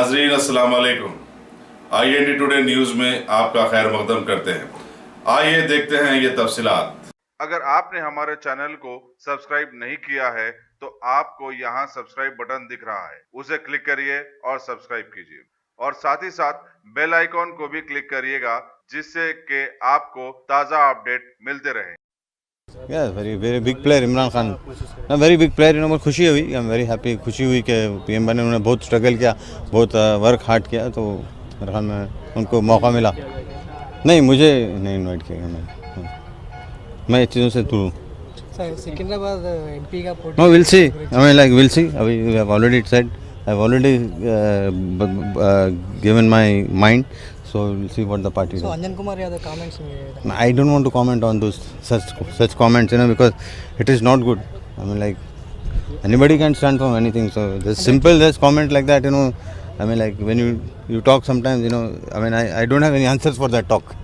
नाजरीन अस्सलाम वालेकुम। IND टुडे न्यूज़ में आपका खैर मकदम करते हैं। आइए देखते हैं ये तफसीलात। अगर आपने हमारे चैनल को सब्सक्राइब नहीं किया है तो आपको यहाँ सब्सक्राइब बटन दिख रहा है, उसे क्लिक करिए और सब्सक्राइब कीजिए और साथ ही साथ बेल आइकॉन को भी क्लिक करिएगा जिससे कि आपको ताज़ा अपडेट मिलते रहे। Yeah, very big player Imran Khan, ना वेरी बिग प्लेयर। मुझे खुशी हुई, आई एम वेरी हैप्पी, खुशी हुई कि PM बने। उन्होंने बहुत स्ट्रगल किया, बहुत वर्क हार्ड किया, तो मेरे ख्याल में उनको मौका मिला। नहीं, मुझे नहीं इनवाइट किया गया, मैं इस चीज़ों से दूर हूँ। सिकंदराबाद MP का no, will see, I mean like will see. अभी we have already said, I have already given my mind, so we'll see what the party So does. Anjan Kumar Yadav comments I don't want to comment on those such comments, because it is not good. I mean, like, anybody can stand for anything, so just simple just comment like that, I mean, like, when you talk sometimes, I mean, I don't have any answers for that talk.